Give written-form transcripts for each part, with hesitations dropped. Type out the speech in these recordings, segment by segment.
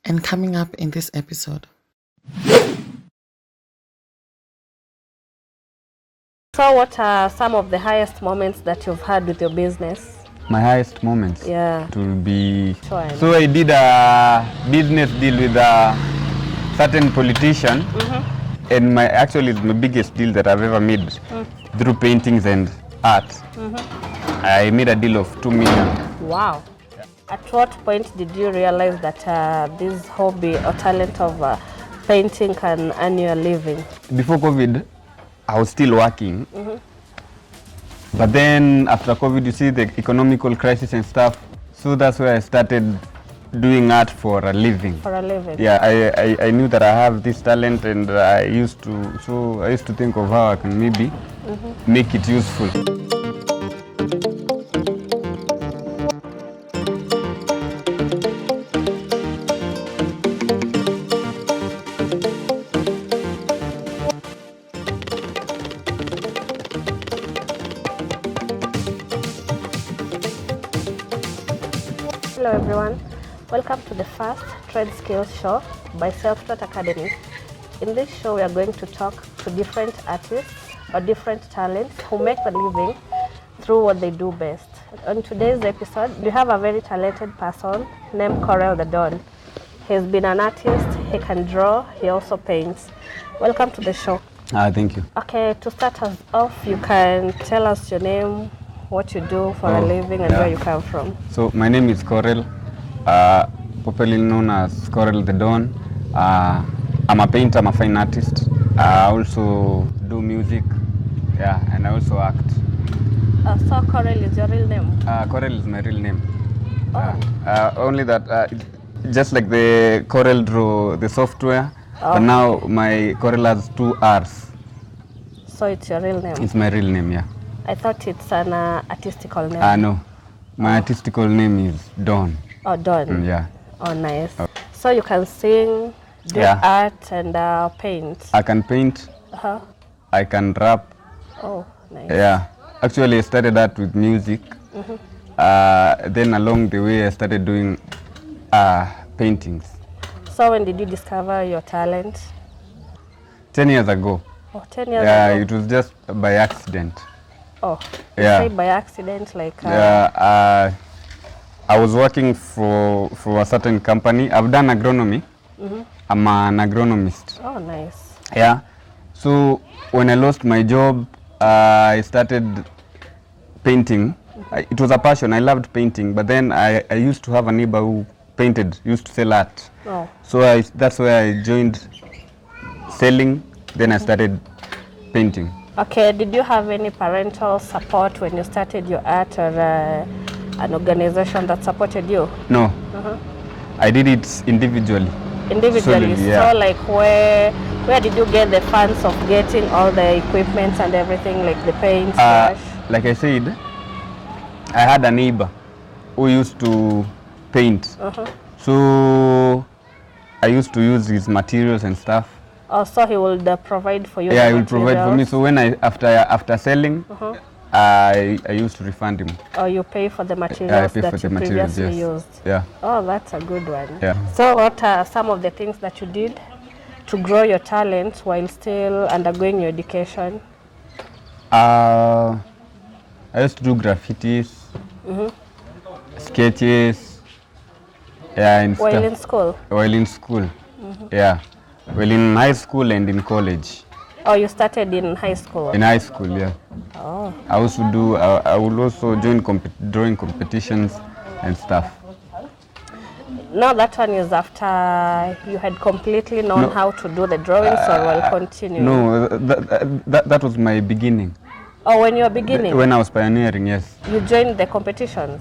And coming up in this episode. So what are some of the highest moments that you've had with your business? My highest moments? Yeah. To be... Sure. So I did a business deal with a certain politician, and actually it's my biggest deal that I've ever made through paintings and art. I made a deal of 2 million. Wow. At what point did you realize that this hobby or talent of painting can earn you a living? Before COVID, I was still working. But then after COVID, you see the economical crisis and stuff. So that's where I started doing art for a living. For a living? Yeah, I knew that I have this talent, and I used to think of how I can maybe make it useful. Hello everyone, welcome to the first Trade Skills Show by Self-Taught Academy. In this show we are going to talk to different artists or different talents who make a living through what they do best. On today's episode, we have a very talented person named Corel the Don. He's been an artist, he can draw, he also paints. Welcome to the show. Thank you. Okay, to start us off, you can tell us your name, what you do for a living, and where you come from. So my name is Corel, popularly known as Corel the Don. I'm a painter, I'm a fine artist. I also do music, and I also act. So Corel is your real name? Corel is my real name. Oh. Only that, just like the Corel Draw, the software, but now my Corel has 2 R's. So it's your real name? It's my real name, yeah. I thought it's an artistical name. No, my artistical name is Don. Oh, Don. Yeah. Oh, nice. So you can sing, do art, and paint. I can paint. I can rap. Oh, nice. Yeah. Actually, I started that with music. Then along the way, I started doing paintings. So when did you discover your talent? 10 years ago. Oh, 10 years ago? Yeah, it was just by accident. Oh, you say by accident, like... I was working for a certain company. I've done agronomy. I'm an agronomist. Oh, nice. Yeah. So when I lost my job, I started painting. It was a passion. I loved painting. But then I used to have a neighbor who painted, used to sell art. Oh. So that's where I joined selling. Then I started painting. Okay, did you have any parental support when you started your art, or an organization that supported you? No. I did it individually. Individually? Solely, yeah. So like where did you get the funds of getting all the equipment and everything, like the paint, brush? Like I said, I had a neighbor who used to paint. So I used to use his materials and stuff. Oh, so he will provide for you? Yeah, he will provide for me. So when after selling, I used to refund him. Oh, you pay for the materials that you previously used? Yeah. Oh, that's a good one. Yeah. So what are some of the things that you did to grow your talent while still undergoing your education? I used to do graffitis, sketches, and while stuff. in school? While in school, yeah. Well, in high school and in college. Oh, you started in high school? In high school, yeah. Oh. I will also join drawing competitions and stuff. No, that one is after you had completely known how to do the drawings, or will continue? No, that was my beginning. Oh, when you were beginning? When I was pioneering, yes. You joined the competitions?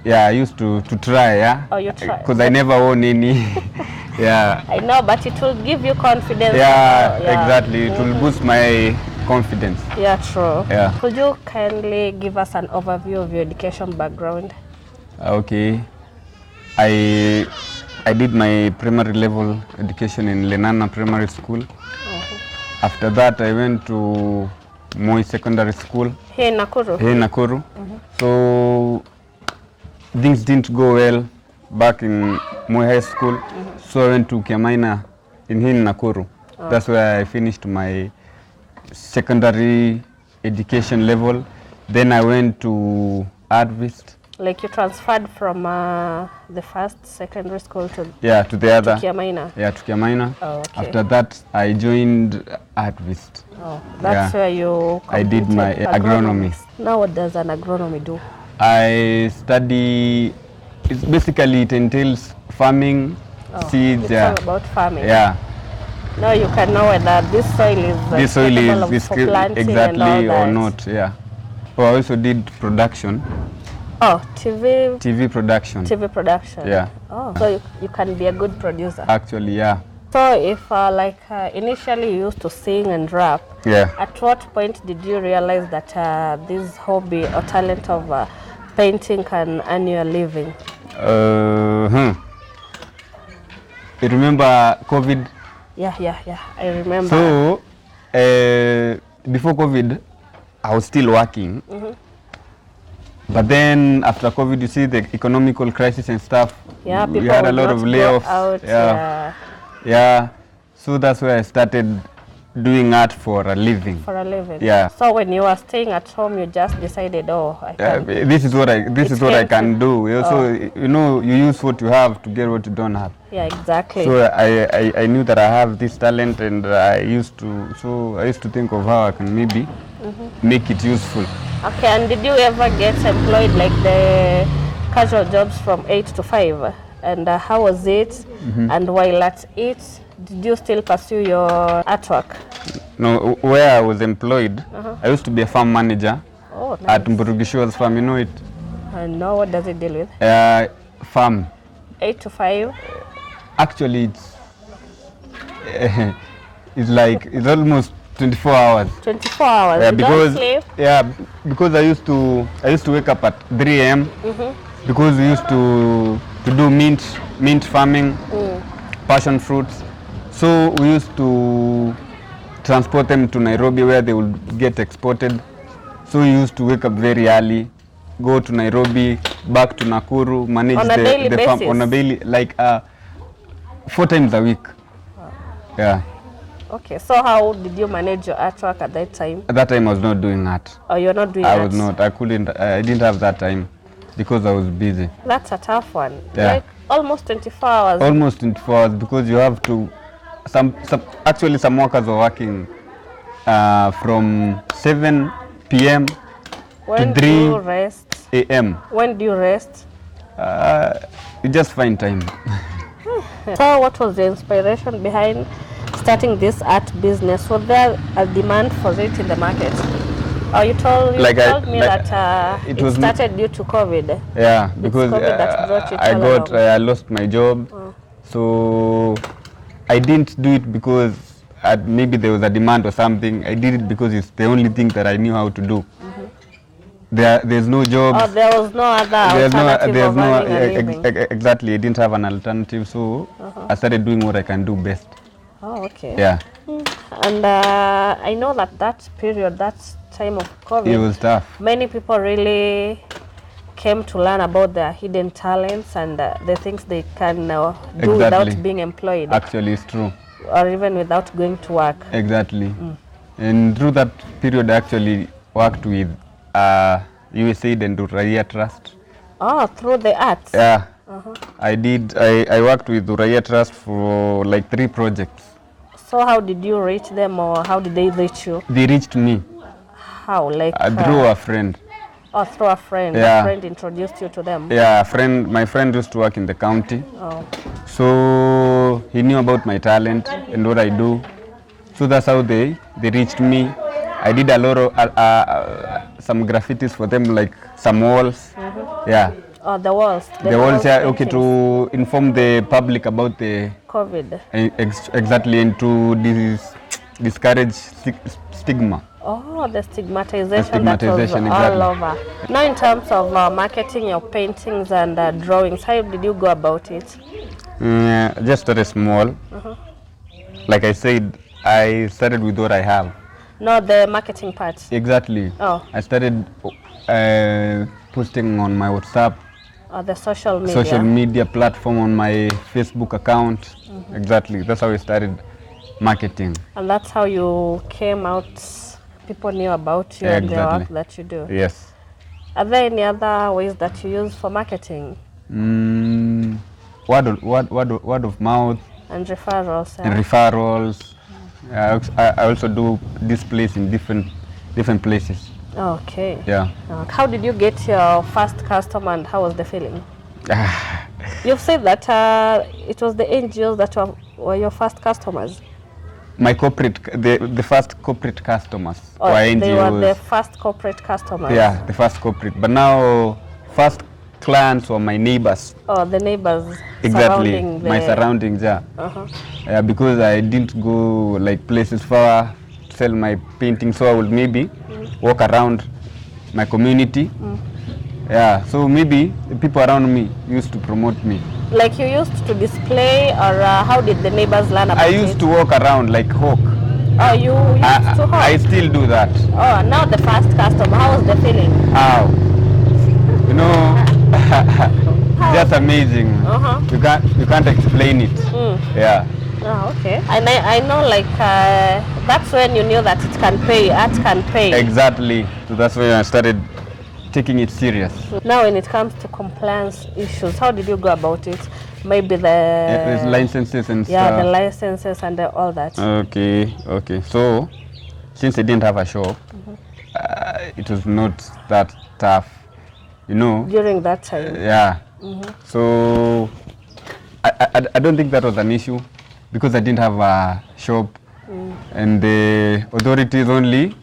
Yeah, I used to try, yeah. Oh, you tried? Because I never won any. Yeah. I know, but it will give you confidence. Yeah, exactly. It will boost my confidence. Yeah, true. Yeah. Could you kindly give us an overview of your education background? Okay. I did my primary level education in Lenana Primary School. After that, I went to Moi Secondary School. Here in Nakuru? Here in Nakuru. So things didn't go well back in Moi High School. So I went to Kiamaina in Nakuru. That's where I finished my secondary education level. Then I went to Advist. Like you transferred from the first secondary school to To the other. to Kiamaina? Yeah, to Kiamaina. Oh, okay. After that, I joined Advist. Oh, that's where you I did my agronomy. Now what does an agronomy do? I study, it entails farming, seeds. It's all about farming. Yeah. Now you can know whether this soil is capable for planting and all exactly that. or not. Yeah. Oh, I also did production. Oh, TV production. TV production. Yeah. Oh, so you can be a good producer. Actually, yeah. So if initially you used to sing and rap, Yeah. at what point did you realize that this hobby or talent of painting can earn you a living? You remember COVID? Yeah, I remember. So, before COVID, I was still working. But then after COVID, you see the economical crisis and stuff. Yeah, people we had a lot of layoffs. Out, yeah. So that's where I started doing art for a living. For a living. Yeah. So when you were staying at home, you just decided, I can. This is what I can do. Also, you know, you use what you have to get what you don't have. Yeah, exactly. So I knew that I have this talent, and I used to think of how I can maybe make it useful. Okay, and did you ever get employed like the casual jobs from 8 to 5? And how was it? And while at it, did you still pursue your artwork? No, where I was employed, I used to be a farm manager at Nice. Mburugisho's farm. You know it? I know. What does it deal with? Farm. 8 to 5? Actually, it's almost 24 hours. 24 hours. Yeah, You don't sleep? Because I used to wake up at 3 a.m. Because we used to do mint farming, passion fruits. So we used to transport them to Nairobi where they would get exported. So we used to wake up very early, go to Nairobi, back to Nakuru, manage On a daily the farm basis? on a daily, like 4 times a week. Yeah. Okay, so how did you manage your artwork at that time? At that time I was not doing art. Or you're not doing I art? was not. I didn't have that time because I was busy. That's a tough one. Yeah. Like almost 24 hours. Almost 24 hours because you have to. Actually, some workers were working from 7 p.m. When to do 3 you rest? a.m. When do you rest? You just find time. So what was the inspiration behind starting this art business? Was there a demand for it in the market? Oh, you told me that it started due to COVID. Yeah, because COVID that brought it I lost my job. So I didn't do it because maybe there was a demand or something. I did it because it's the only thing that I knew how to do. There's no job. Oh, there was no other alternative of earning a living. Exactly. I didn't have an alternative, so I started doing what I can do best. Oh, okay. Yeah. And I know that period, that time of COVID, It was tough. many people really came to learn about their hidden talents and the things they can do without being employed. Actually, it's true. Or even without going to work. Exactly. And through that period, I actually worked with USAID and Uraia Trust. Oh, through the arts? Yeah. I worked with Uraia Trust for like 3 projects. So how did you reach them, or how did they reach you? They reached me. How? Like through a friend. Oh, through a friend. Yeah. A friend introduced you to them? Yeah, my friend used to work in the county. Oh. So he knew about my talent and what I do. So that's how they reached me. I did a lot of some graffitis for them, like some walls. Yeah. Oh, the walls. The walls, yeah, okay, paintings. to inform the public about the COVID. exactly, and to discourage stigma. Oh, the stigmatization, stigmatization, that was exactly. all over. Now, in terms of marketing your paintings and drawings, how did you go about it? Just started small. Like I said, I started with what I have. No, the marketing part. Exactly. Oh. I started posting on my WhatsApp, The social media. social media platform on my Facebook account. Exactly. That's how I started marketing. And that's how you came out, people knew about you and the work Exactly. that you do. Yes. Are there any other ways that you use for marketing Word of mouth and referrals? and referrals. I also do displays in different places. Okay. Yeah. How did you get your first customer and how was the feeling? You've said that it was the NGOs that were your first customers. My the first corporate customers Or were they were NGOs. the first corporate customers. Yeah, the first corporate. But now, first clients were my neighbors. Oh, the neighbors Exactly, surrounding my surroundings. Yeah. Uh-huh. Yeah, because I didn't go like places far to sell my painting, so I would maybe walk around my community. Yeah, so maybe the people around me used to promote me. Like you used to display, or how did the neighbors learn about I it? used to walk around like hawk. Oh, you used to I hawk? still do that. Oh, now the first customer, how was the feeling? How? You know, just amazing. Uh-huh. You can't explain it. Yeah. Oh, okay. And I know like that's when you knew that it can pay, art can pay. Exactly. So that's when I started taking it serious. Now when it comes to compliance issues, how did you go about it? Maybe There's licenses and yeah, stuff. the licenses and all that. Okay. So, since I didn't have a shop, it was not that tough, you know. During that time. Yeah. So, I don't think that was an issue because I didn't have a shop, and the authorities only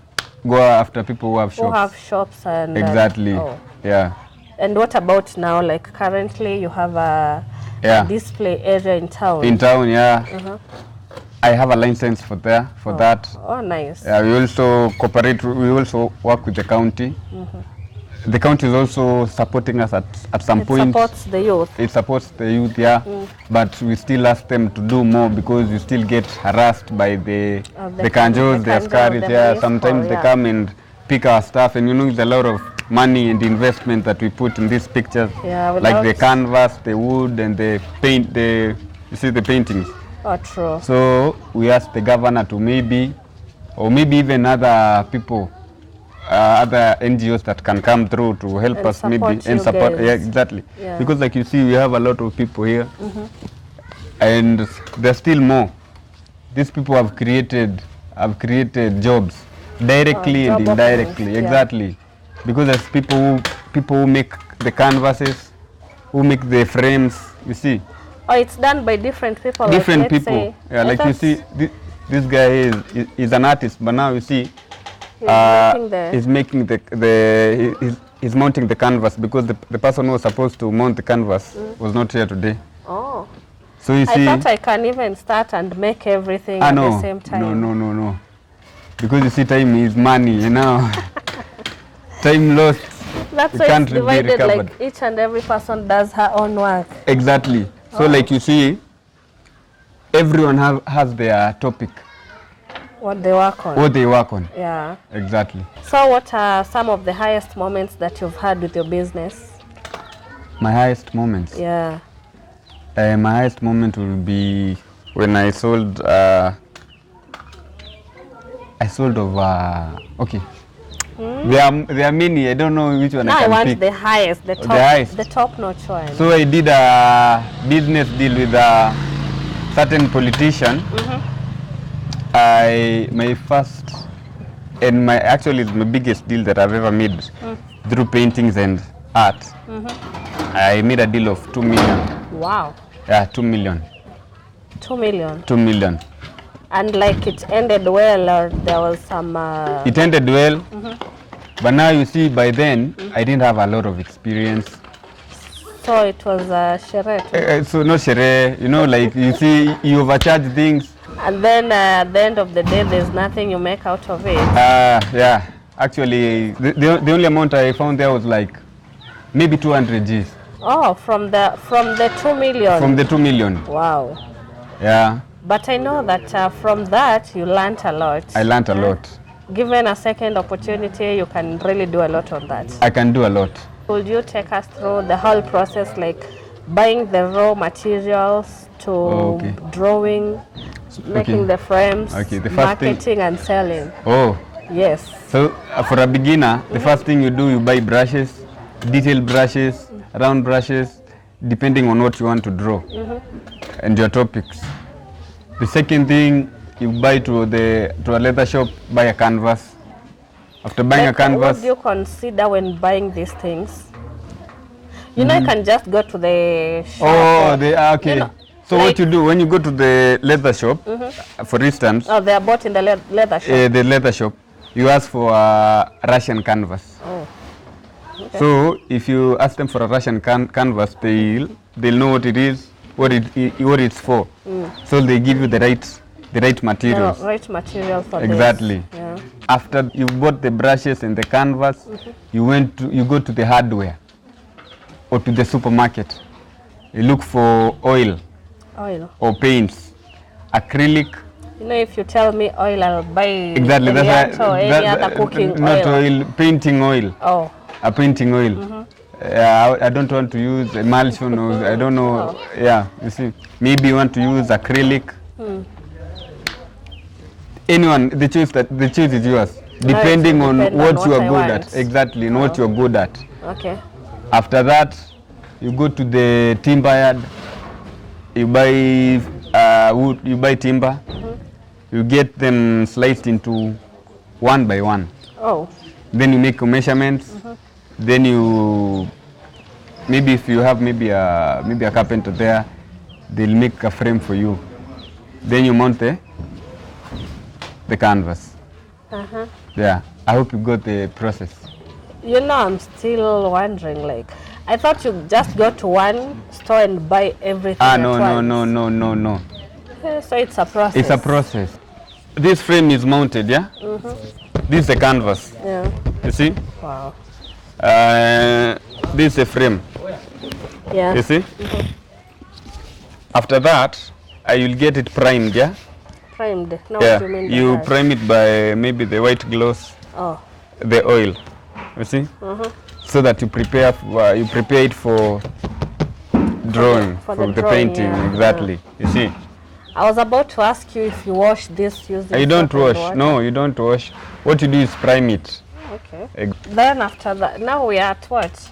go after people who have shops. Who have shops and Exactly. Yeah. And what about now? Like currently, you have a display area in town. In town, yeah. I have a license for that. Oh, nice. Yeah, we also cooperate. We also work with the county. The county is also supporting us at some point. It supports the youth. It supports the youth, yeah. But we still ask them to do more because you still get harassed by the kanjos, the askaris. Yeah, sometimes they come and pick our stuff, and you know, it's a lot of money and investment that we put in these pictures. Yeah, like the canvas, the wood, and the paint. You see the paintings. Oh, true. So we asked the governor to maybe even other people, other NGOs that can come through to help And us maybe support and you support. guys. Yeah, exactly. Yeah. Because like you see, we have a lot of people here, and there's still more. These people have created jobs directly and job indirectly. openings, yeah. Exactly. Because there's people who make the canvases, who make the frames. You see. Oh, it's done by different people. Different like, let's people. say, Yeah, like you see, this guy is an artist, but now you see, he's making he's mounting the canvas because the person who was supposed to mount the canvas was not here today. Oh. So you see, I thought I can even start and make everything at the same time. No. Because you see, time is money, you know. Time lost. That's why it's divided, like each and every person does her own work. Exactly. So like you see, everyone has their topic. What they work on. What they work on. Yeah. Exactly. So what are some of the highest moments that you've had with your business? My highest moments? Yeah. My highest moment will be when I sold over, okay. There are many, I don't know which one Now I can I want pick. the highest, the top notch one. So I did a business deal with a certain politician. My first and actually it's my biggest deal that I've ever made through paintings and art. I made a deal of 2 million. Wow. Yeah, 2 million. 2 million. 2 million. And like it ended well, or there was some... It ended well, but now you see, by then, I didn't have a lot of experience. So it was a shere. So no shere, you know, like you see, you overcharge things. And then at the end of the day, there's nothing you make out of it. Yeah, actually, the only amount I found there was like maybe 200 Gs. Oh, from the 2 million. From the 2 million. Wow. Yeah. But I know that from that you learnt a lot. I learnt a lot. Given a second opportunity, you can really do a lot on that. I can do a lot. Could you take us through the whole process, like buying the raw materials to drawing, making the frames, the first marketing and selling? Oh. Yes. So for a beginner, the first thing you do, you buy brushes, detailed brushes, round brushes, depending on what you want to draw and your topics. The second thing, you buy to a leather shop, buy a canvas. After buying a canvas, what do you consider when buying these things? You know, you can just go to the shop. Oh, okay. You know, so what you do when you go to the leather shop, for instance. Oh, they are bought in the leather shop. The leather shop. You ask for a Russian canvas. Oh. Okay. So if you ask them for a Russian canvas, they'll know what it is, what it's for. So they give you the right materials. The right material for exactly. This. Yeah. After you bought the brushes and the canvas, you go to the hardware or to the supermarket. You look for oil or paints, acrylic. You know, if you tell me oil, I'll buy exactly. any other cooking oil. Not oil, painting oil. Oh. A painting oil. I don't want to use emulsion or I don't know. Yeah, you see. Maybe you want to use acrylic. Anyone, the choice is yours. Depending on what you are good at. Exactly, and what you are good at. Okay. After that, you go to the timber yard. You buy wood. You buy timber. You get them sliced into one by one. Oh. Then you make measurements. Then you maybe if you have maybe a carpenter there, they'll make a frame for you. Then you mount the canvas. Yeah, I hope you got the process. You know, I'm still wondering, like, I thought you just go to one store and buy everything No. So it's a process. It's a process. This frame is mounted, yeah? This is the canvas. Yeah. You see? Wow. This is the frame. Yeah. You see? After that, I will get it primed, yeah? Primed? No, yeah. What do you mean You prime it by maybe the white gloss, the oil. You see? So that you prepare it for drawing, for the drawing, painting, exactly. You see? I was about to ask you if you wash this using You don't wash. water. No, you don't wash. What you do is prime it. Okay. Then after that, now we are at what?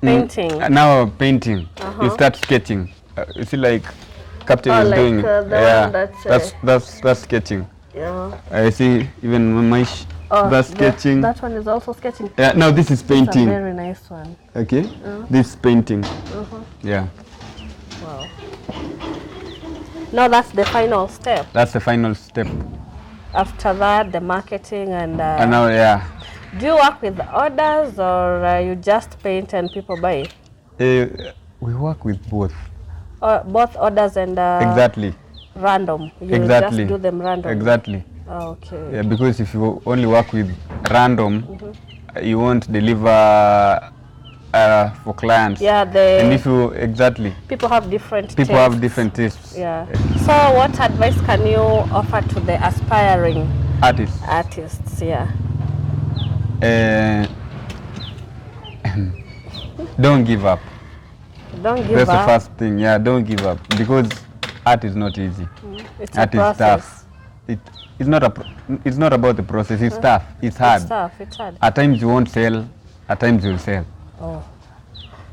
Painting. Now painting. You start sketching. You see, like Captain is like doing. That's sketching. Yeah. I see even my that's sketching. That one is also sketching. Yeah. Now this is painting. It's a very nice one. Okay. This is painting. Yeah. Wow. Now that's the final step. That's the final step. After that, the marketing and now, yeah. Do you work with orders or you just paint and people buy? We work with both. Both orders and exactly. Random. You exactly. just do them random. Exactly. Okay. Yeah, because if you only work with random, you won't deliver for clients. Yeah, and if you people have different tastes. Yeah. So what advice can you offer to the aspiring artists? Yeah. Don't give up. Don't give That's up. the first thing. Yeah, don't give up because art is not easy. It's art a process. Is tough. It's not about the process. It's tough. It's hard. It's tough. It's hard. At times you won't sell. At times you'll sell. Oh.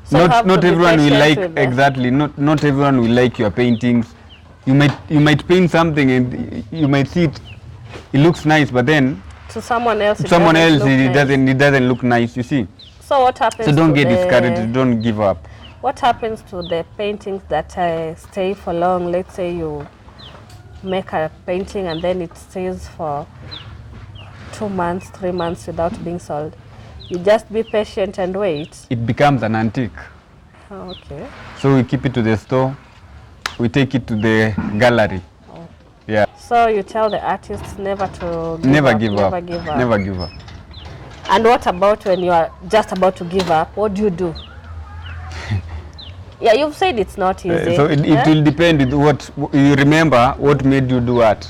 So not everyone will like Not everyone will like your paintings. You might paint something and you might see it. It looks nice, but then to someone else, it doesn't look nice. You see. So what happens? So don't get discouraged. Don't give up. What happens to the paintings that stay for long? Let's say you make a painting and then it stays for 2 months, 3 months without being sold. You just be patient and wait. It becomes an antique. Oh, okay. So we keep it to the store. We take it to the gallery. Oh. Yeah. So you tell the artists never to give up. Never give up. And what about when you are just about to give up? What do you do? Yeah, you've said it's not easy. So it will depend on what you remember. What made you do art?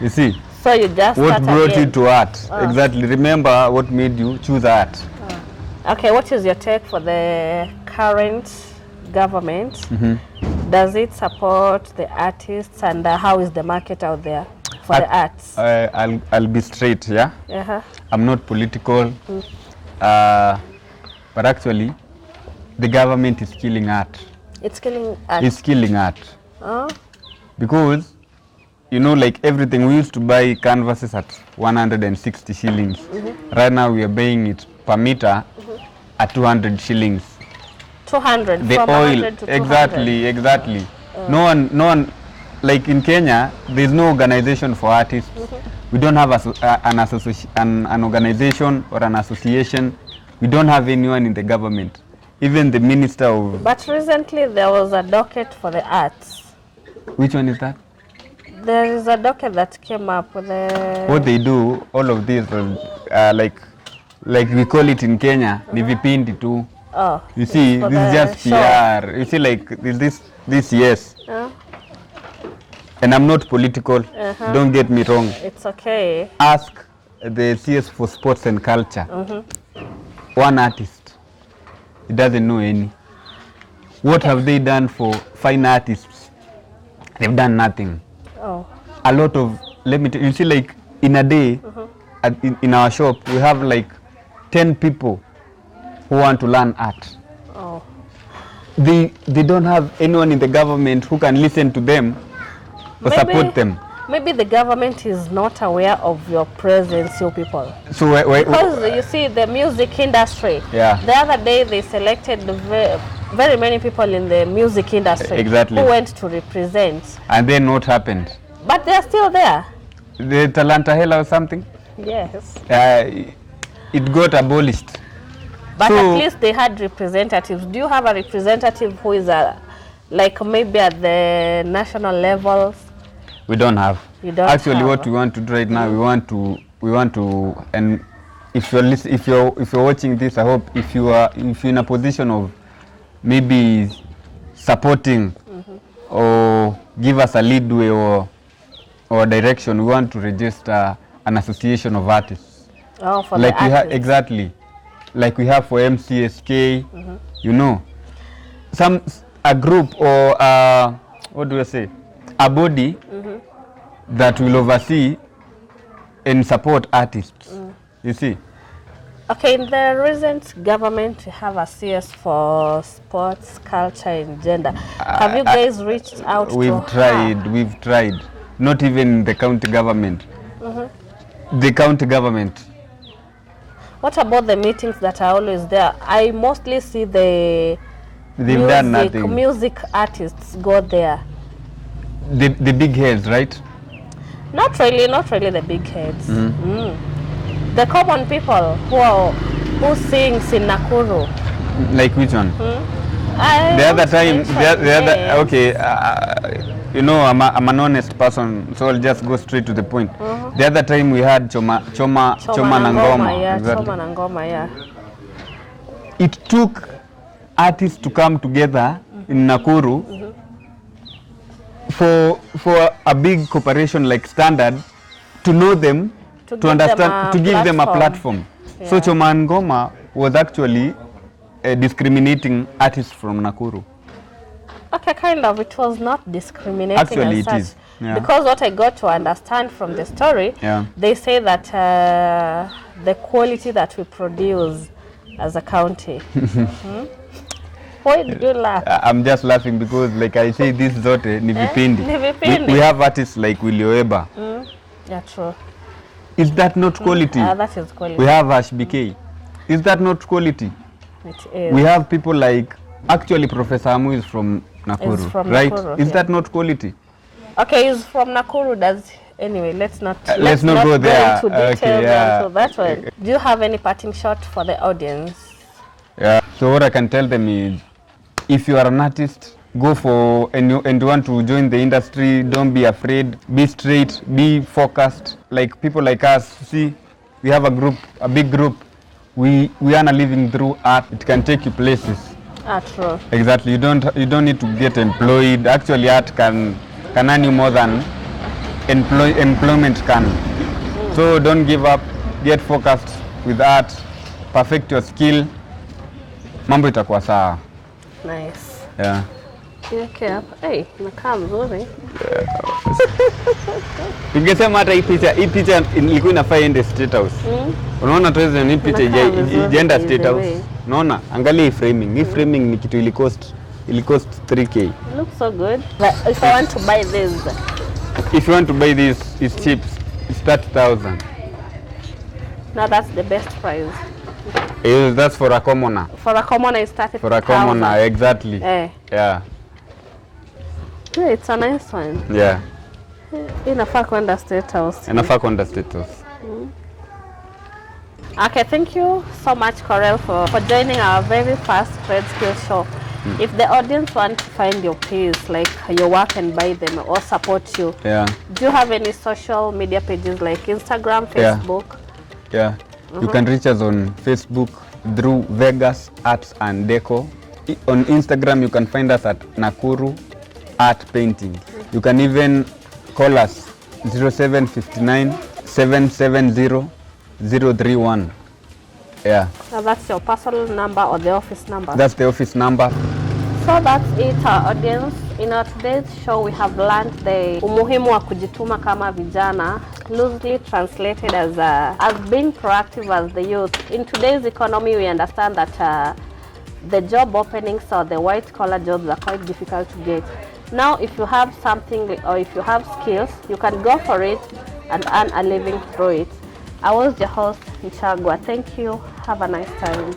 You see. So you just what brought you to art? Exactly. Remember what made you choose art. Okay, what is your take for the current government? Does it support the artists, and how is the market out there for the arts? I'll be straight, yeah? I'm not political, but actually, the government is killing art. It's killing art? It's killing art. Oh? Because, you know, like everything, we used to buy canvases at 160 shillings. Right now, we are buying it per meter at 200 shillings. 200 the from oil 100 to exactly 200. Exactly. No one like in Kenya there's no organization for artists. We don't have an organization or an association. We don't have anyone in the government, even the minister of. But recently there was a docket for the arts. Which one is that? There is a docket that came up with the... What they do, all of this like we call it in Kenya ni vipindi tu. Oh, you see, this is just show. PR. You see, like this yes. And I'm not political. Don't get me wrong. It's okay. Ask the CS for sports and culture. One artist. He doesn't know any. What have they done for fine artists? They've done nothing. Oh. A lot of, let me tell you, see, like in a day, in our shop, we have like 10 people who want to learn art. Oh. They don't have anyone in the government who can listen to them or support them. Maybe the government is not aware of your presence, you people. So because you see the music industry. Yeah. The other day they selected very many people in the music industry. Exactly. Who went to represent. And then what happened? But they are still there. The Talanta Hela or something? Yes. It got abolished. But so, at least they had representatives. Do you have a representative who is like maybe at the national levels? We don't have. You don't Actually, have. what we want to do right now, we want to, and if you're watching this, I hope if you're in a position of maybe supporting or give us a leadway or direction, we want to register an association of artists. Oh, for like the artists. Exactly. Like we have for MCSK, you know, a group or what do I say, a body that will oversee and support artists. You see. Okay, in the recent government, you have a CS for sports, culture, and gender. Have you guys reached out to her? We've tried. Not even the county government. The county government. What about the meetings that are always there? I mostly see the done nothing. Music artists go there. The big heads, right? Not really the big heads. The common people who sings in Nakuru. Like which one? The other time, okay, you know, I'm an honest person, so I'll just go straight to the point. The other time we had Choma Nangoma. Yeah, exactly. Choma Nangoma, yeah. It took artists to come together in Nakuru for a big corporation like Standard to know them, to understand, to give them a platform. Yeah. So Choma Nangoma was actually discriminating artists from Nakuru. Okay, kind of. It was not discriminating. Actually, as it such. is. Yeah. Because what I got to understand from the story, they say that the quality that we produce as a county. Why did you laugh? I'm just laughing because, like I say, this zote ni vipindi. We have artists like Willie Oeba. Yeah, true. Is that not quality? That is quality. We have Ash BK. Is that not quality? It is. We have people like, actually Professor Amu is from Nakuru, right? Nakuru, is that not quality? Okay, he's from Nakuru. Anyway, let's not go there. Go into details. Yeah. So that one. Do you have any parting shot for the audience? Yeah. So what I can tell them is, if you are an artist, go for and you want to join the industry, don't be afraid, be straight, be focused. Like people like us, see, we have a big group. We earn a living through art. It can take you places. True. Exactly. You don't need to get employed. Actually, art can earn you more than employment can. So don't give up. Get focused with art. Perfect your skill. mambo itakuwa sawa. Nice. Yeah. Okay, hapa. Hey, inakaa mzuri. Ningesema hata hii picha ilikuwa inafaa iende State House. Unaona President, hii picha ijaenda State House. Unaona? Angalia hii framing. Hii framing ni kitu ili cost 3k. Looks so good. But if I want to buy this. If you want to buy this, it's cheap. It's 30,000. Now that's the best price. That's for a commoner. For a commoner it's 30,000. For a commoner, exactly. Yeah. Yeah. Yeah, it's a nice one. Yeah. Inafaa kwenda State House. Inafaa kwenda State House. Okay, thank you so much, Corel, for joining our very first trade skills show. If the audience want to find your piece, like your work, and buy them or support you, do you have any social media pages like Instagram, Facebook? Yeah. You can reach us on Facebook through Vegas Arts and Deco. On Instagram, you can find us at Nakuru Art Painting. You can even call us 0759 770 031. Yeah. So that's your personal number or the office number? That's the office number. So that's it, our audience. In our today's show, we have learned the umuhimu wa kujituma kama vijana, loosely translated as being proactive as the youth. In today's economy, we understand that the job openings or the white collar jobs are quite difficult to get. Now, if you have something or if you have skills, you can go for it and earn a living through it. I was your host, Nchagwa. Thank you. Have a nice time.